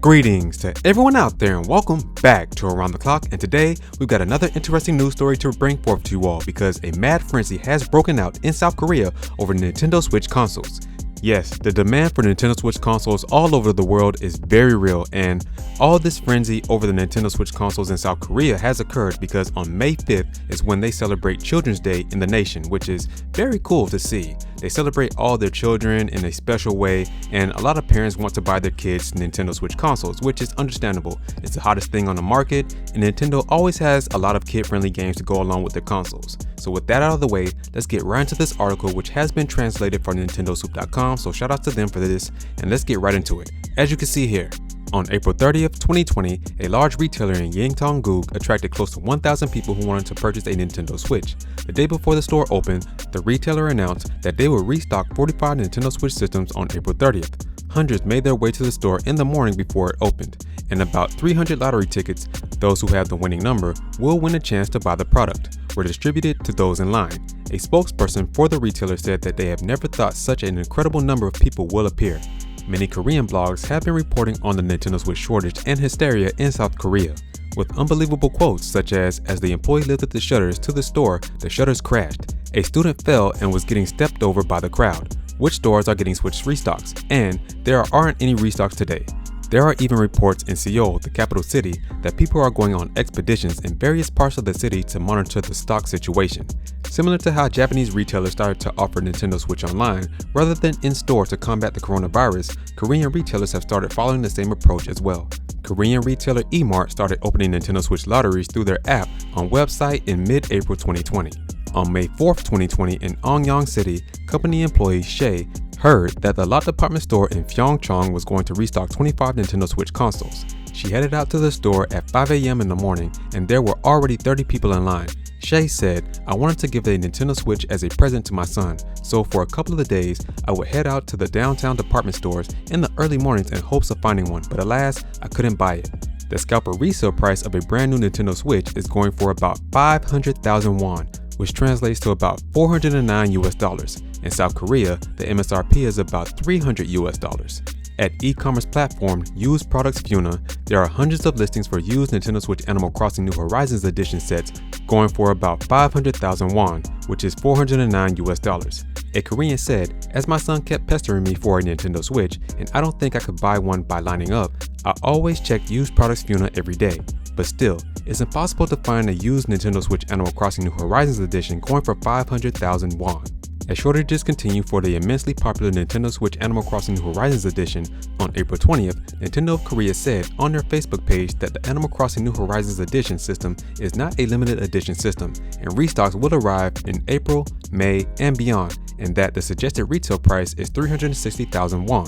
Greetings to everyone out there and welcome back to Around the Clock, and today we've got another interesting news story to bring forth to you all because a mad frenzy has broken out in South Korea over Nintendo Switch consoles. Yes, the demand for Nintendo Switch consoles all over the world is very real, and all this frenzy over the Nintendo Switch consoles in South Korea has occurred because on May 5th is when they celebrate Children's Day in the nation, which is very cool to see. They celebrate all their children in a special way, and a lot of parents want to buy their kids Nintendo Switch consoles, which is understandable. It's the hottest thing on the market, and Nintendo always has a lot of kid-friendly games to go along with their consoles. So with that out of the way, let's get right into this article, which has been translated for nintendosoup.com, so shout out to them for this, and let's get right into it. As you can see here, on April 30th, 2020, a large retailer in Yeongdong-gu attracted close to 1,000 people who wanted to purchase a Nintendo Switch. The day before the store opened, the retailer announced that they would restock 45 Nintendo Switch systems on April 30th. Hundreds made their way to the store in the morning before it opened, and about 300 lottery tickets, those who have the winning number, will win a chance to buy the product, were distributed to those in line. A spokesperson for the retailer said that they have never thought such an incredible number of people will appear. Many Korean blogs have been reporting on the Nintendo Switch shortage and hysteria in South Korea, with unbelievable quotes such as the employee lifted the shutters to the store, the shutters crashed, a student fell and was getting stepped over by the crowd, which stores are getting Switch restocks, and there aren't any restocks today. There are even reports in Seoul, the capital city, that people are going on expeditions in various parts of the city to monitor the stock situation. Similar to how Japanese retailers started to offer Nintendo Switch online rather than in store to combat the coronavirus, Korean retailers have started following the same approach as well. Korean retailer E-Mart started opening Nintendo Switch lotteries through their app on website in mid-April 2020. On May 4th, 2020, in Ongyang City, company employee Shay heard that the lot department store in Pyeongchang was going to restock 25 Nintendo Switch consoles. She headed out to the store at 5 a.m. in the morning, and there were already 30 people in line. Shay said, "I wanted to give a Nintendo Switch as a present to my son, so for a couple of days, I would head out to the downtown department stores in the early mornings in hopes of finding one, but alas, I couldn't buy it." The scalper resale price of a brand new Nintendo Switch is going for about 500,000 won, which translates to about $409 US. In South Korea, the MSRP is about $300 US. At e-commerce platform Used Products Funa, there are hundreds of listings for used Nintendo Switch Animal Crossing New Horizons edition sets going for about 500,000 won, which is $409 US. A Korean said, "As my son kept pestering me for a Nintendo Switch, and I don't think I could buy one by lining up, I always check Used Products Funa every day. But still, it's impossible to find a used Nintendo Switch Animal Crossing New Horizons edition going for 500,000 won. As shortages continue for the immensely popular Nintendo Switch Animal Crossing New Horizons edition, on April 20th, Nintendo of Korea said on their Facebook page that the Animal Crossing New Horizons edition system is not a limited edition system, and restocks will arrive in April, May, and beyond, and that the suggested retail price is 360,000 won.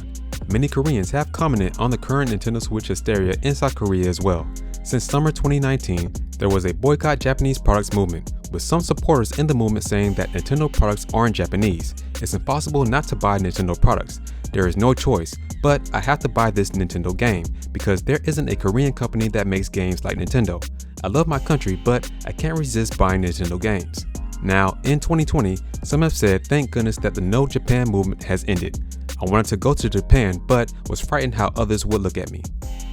Many Koreans have commented on the current Nintendo Switch hysteria in South Korea as well. Since summer 2019, there was a boycott Japanese products movement, with some supporters in the movement saying that Nintendo products aren't Japanese. It's impossible not to buy Nintendo products. There is no choice, but I have to buy this Nintendo game because there isn't a Korean company that makes games like Nintendo. I love my country, but I can't resist buying Nintendo games." Now, in 2020, some have said thank goodness that the No Japan movement has ended. I wanted to go to Japan, but was frightened how others would look at me.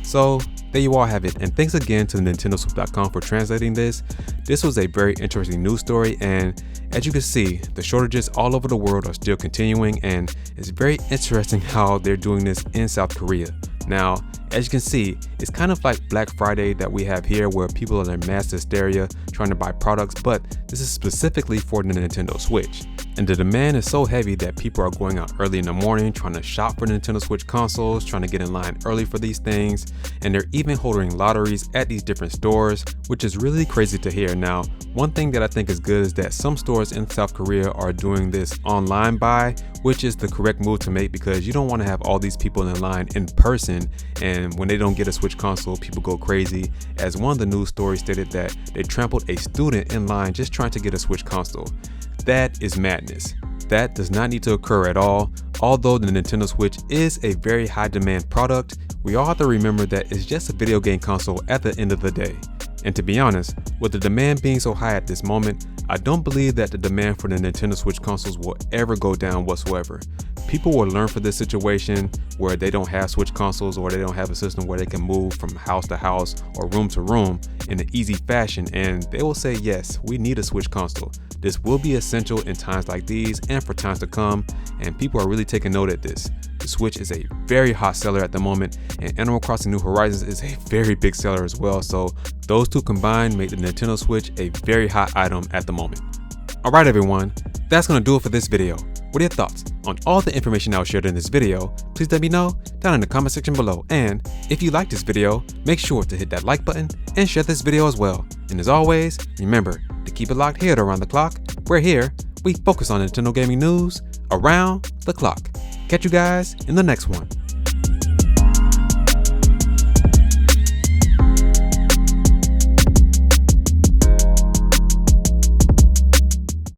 So, there you all have it, and thanks again to nintendosoup.com for translating this. This was a very interesting news story, and as you can see, the shortages all over the world are still continuing, and it's very interesting how they're doing this in South Korea. Now, as you can see, it's kind of like Black Friday that we have here where people are in mass hysteria trying to buy products, but this is specifically for the Nintendo Switch. And the demand is so heavy that people are going out early in the morning trying to shop for Nintendo Switch consoles, trying to get in line early for these things, and they're even holding lotteries at these different stores, which is really crazy to hear. Now, one thing that I think is good is that some stores in South Korea are doing this online buy, which is the correct move to make because you don't want to have all these people in line in person, and when they don't get a Switch console, people go crazy. As one of the news stories stated that they trampled a student in line just trying to get a Switch console. That is madness. That does not need to occur at all. Although the Nintendo Switch is a very high demand product, we all have to remember that it's just a video game console at the end of the day. And to be honest, with the demand being so high at this moment, I don't believe that the demand for the Nintendo Switch consoles will ever go down whatsoever. people will learn for this situation where they don't have Switch consoles or they don't have a system where they can move from house to house or room to room in an easy fashion, and they will say, yes, we need a Switch console. This will be essential in times like these and for times to come, and people are really taking note of this. The Switch is a very hot seller at the moment, and Animal Crossing New Horizons is a very big seller as well, so those two combined make the Nintendo Switch a very hot item at the moment. Alright everyone, that's gonna do it for this video. What are your thoughts on all the information I shared in this video? Please let me know down in the comment section below, and if you like this video, make sure to hit that like button and share this video as well. And as always, remember to keep it locked here to Around the Clock. We're here, we focus on Nintendo gaming news around the clock. Catch you guys in the next one.